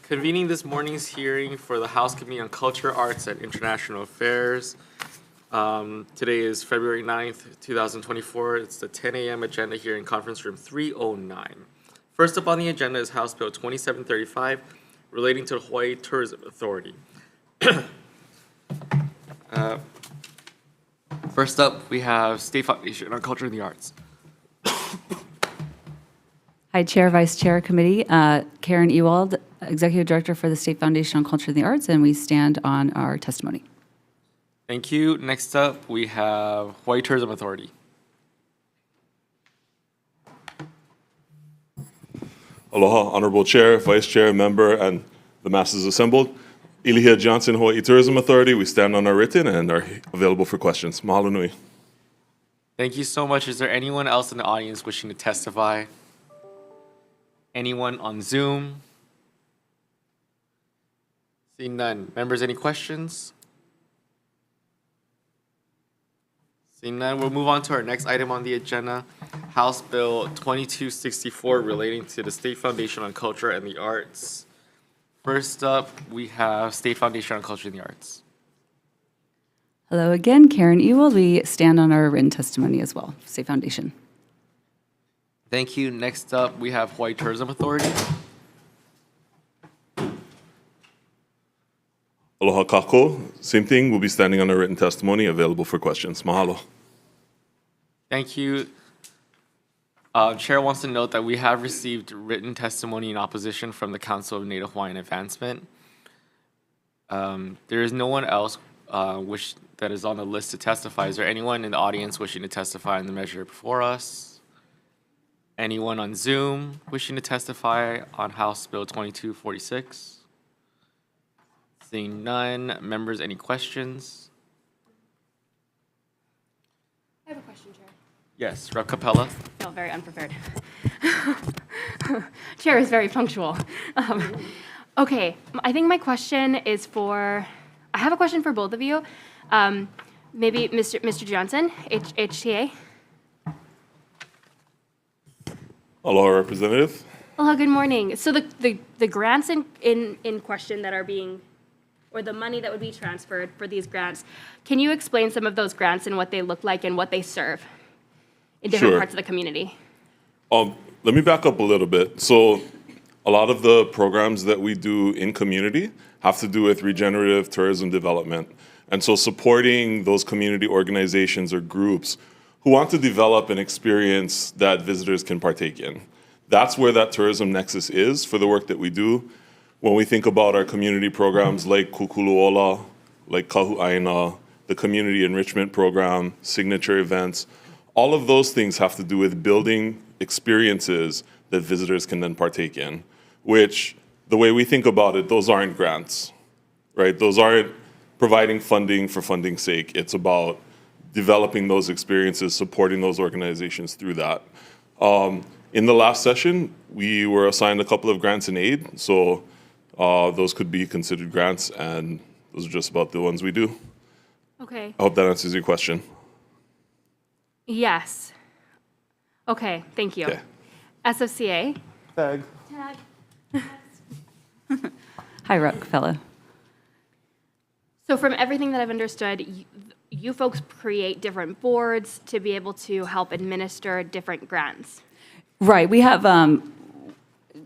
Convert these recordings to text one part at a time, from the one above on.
Convening this morning's hearing for the House Committee on Culture, Arts, and International Affairs. Today is February 9th, 2024. It's the 10 a.m. agenda here in Conference Room 309. First up on the agenda is House Bill 2735, relating to the Hawaii Tourism Authority. First up, we have State Foundation on Culture and the Arts. Hi, Chair, Vice Chair, Committee. Karen Ewald, Executive Director for the State Foundation on Culture and the Arts, and we stand on our testimony. Thank you. Next up, we have Hawaii Tourism Authority. Aloha, Honorable Chair, Vice Chair, Member, and the masses assembled. Ilihia Johnson, Hawaii Tourism Authority. We stand on our written and are available for questions. Mahalo nui. Thank you so much. Is there anyone else in the audience wishing to testify? Anyone on Zoom? Seeing none. Members, any questions? Seeing none, we'll move on to our next item on the agenda, House Bill 2264, relating to the State Foundation on Culture and the Arts. First up, we have State Foundation on Culture and the Arts. Hello again, Karen Ewald. We stand on our written testimony as well, State Foundation. Thank you. Next up, we have Hawaii Tourism Authority. Aloha kako. Same thing. We'll be standing on our written testimony, available for questions. Mahalo. Thank you. Chair wants to note that we have received written testimony in opposition from the Council of Native Hawaiian Advancement. There is no one else that is on the list to testify. Is there anyone in the audience wishing to testify on the measure before us? Anyone on Zoom wishing to testify on House Bill 2246? Seeing none. Members, any questions? I have a question, Chair. Yes, Rep. Capella. Felt very unprepared. Chair is very punctual. Okay, I think my question is I have a question for both of you. Maybe Mr. Johnson, HTA. Aloha, Representative. Hello, good morning. So the grants in question that are being, or the money that would be transferred for these grants, can you explain some of those grants and what they look like and what they serve in different Sure. parts of the community? Let me back up a little bit. So a lot of the programs that we do in community have to do with regenerative tourism development. And so supporting those community organizations or groups who want to develop an experience that visitors can partake in. That's where that tourism nexus is for the work that we do. When we think about our community programs like Kukuluola, like Kahu'aina, the community enrichment program, signature events, all of those things have to do with building experiences that visitors can then partake in, which the way we think about it, those aren't grants, right? Those aren't providing funding for funding's sake. It's about developing those experiences, supporting those organizations through that. In the last session, we were assigned a couple of grants and aid, so those could be considered grants, and those are just about the ones we do. Okay. I hope that answers your question. Yes. Okay, thank you. Okay. SFCA. Tag. Hi, Rockefeller. So from everything that I've understood, you folks create different boards to be able to help administer different grants. Right. We have,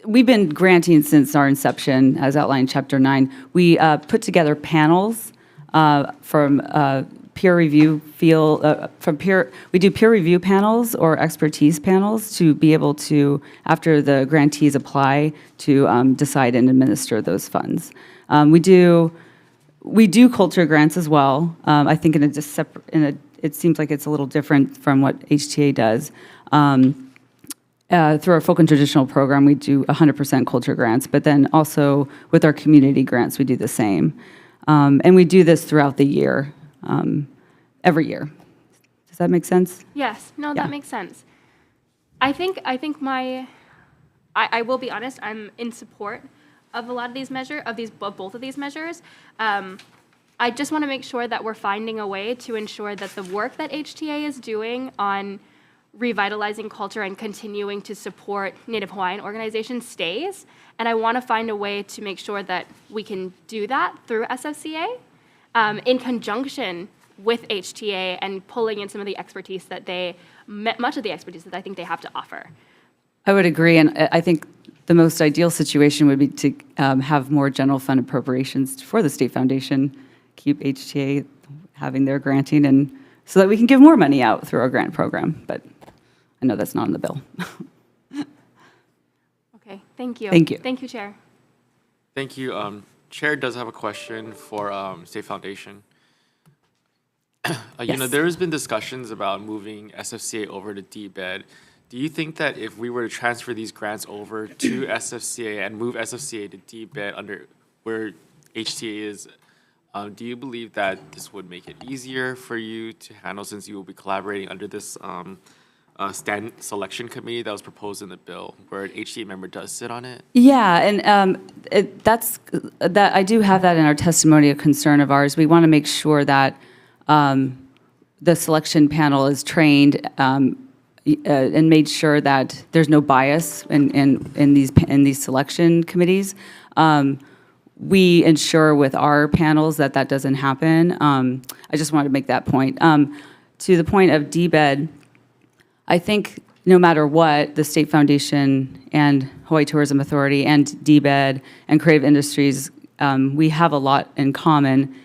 we've been granting since our inception, as outlined in Chapter 9. We put together panels from peer review we do peer review panels or expertise panels to be able to, after the grantees apply, to decide and administer those funds. We do culture grants as well. I think it seems like it's a little different from what HTA does. Through our folk and traditional program, we do 100% culture grants, but then also with our community grants, we do the same. And we do this throughout the year, every year. Does that make sense? Yes, no, Yeah. that makes sense. I think I will be honest, I'm in support of a lot of these both of these measures. I just want to make sure that we're finding a way to ensure that the work that HTA is doing on revitalizing culture and continuing to support Native Hawaiian organizations stays. And I want to find a way to make sure that we can do that through SFCA in conjunction with HTA and pulling in some of the expertise that much of the expertise that I think they have to offer. I would agree, and I think the most ideal situation would be to have more general fund appropriations for the State Foundation, keep HTA having their granting, and so that we can give more money out through our grant program. But I know that's not in the bill. Okay, thank you. Thank you. Thank you, Chair. Thank you. Chair does have a question for State Foundation. Yes. There has been discussions about moving SFCA over to DBED. Do you think that if we were to transfer these grants over to SFCA and move SFCA to DBED under where HTA is, do you believe that this would make it easier for you to handle since you will be collaborating under this stand selection committee that was proposed in the bill, where an HTA member does sit on it? Yeah, and I do have that in our testimony, a concern of ours. We want to make sure that the selection panel is trained and made sure that there's no bias in these selection committees. We ensure with our panels that that doesn't happen. I just wanted to make that point. To the point of DBED, I think no matter what, the State Foundation and Hawaii Tourism Authority and DBED and Creative Industries, we have a lot in common.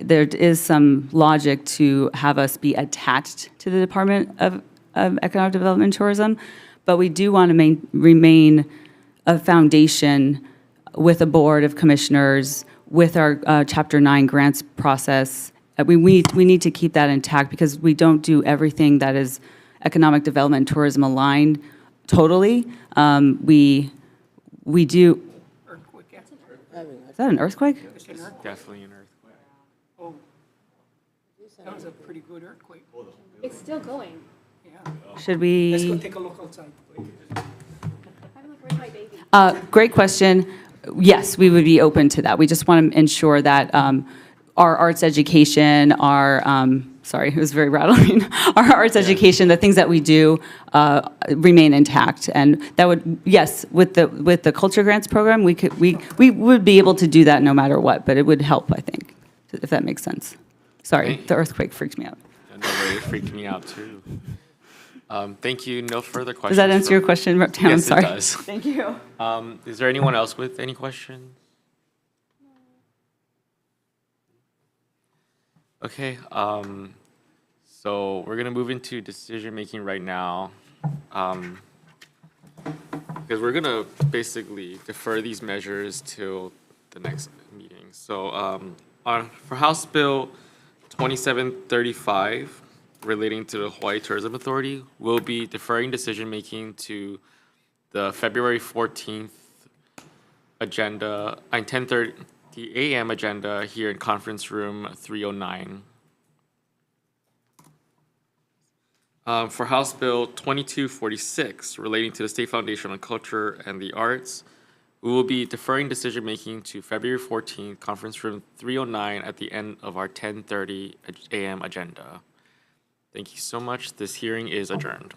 There is some logic to have us be attached to the Department of Economic Development and Tourism, but we do want to remain a foundation with a board of commissioners, with our Chapter 9 grants process. We need to keep that intact because we don't do everything that is economic development and tourism aligned totally. We do. Earthquake, yeah. Is that an earthquake? It's an earthquake. Definitely an earthquake. Oh, that was a pretty good earthquake. It's still going. Yeah. Should Let's go we? take a look outside. Where's my baby? Great question. Yes, we would be open to that. We just want to ensure that our arts education, sorry, it was very rattling. Our arts education, the things that we do remain intact. And that would, yes, with the culture grants program, we would be able to do that no matter what, but it would help, I think, if that makes sense. Sorry, the earthquake freaked me out. No way, it freaked me out too. Thank you. No further questions. Does that answer your question, Tam? Yes, Sorry. it does. Thank you. Is there anyone else with any questions? Okay. So we're gonna move into decision making right now, because we're gonna basically defer these measures till the next meeting. So for House Bill 2735, relating to the Hawaii Tourism Authority, we'll be deferring decision making to the February 14th agenda, 10:30 a.m. agenda here in conference room 309. For House Bill 2246, relating to the State Foundation on Culture and the Arts, we will be deferring decision-making to February 14th, conference room 309 at the end of our 10:30 a.m. agenda. Thank you so much. This hearing is adjourned.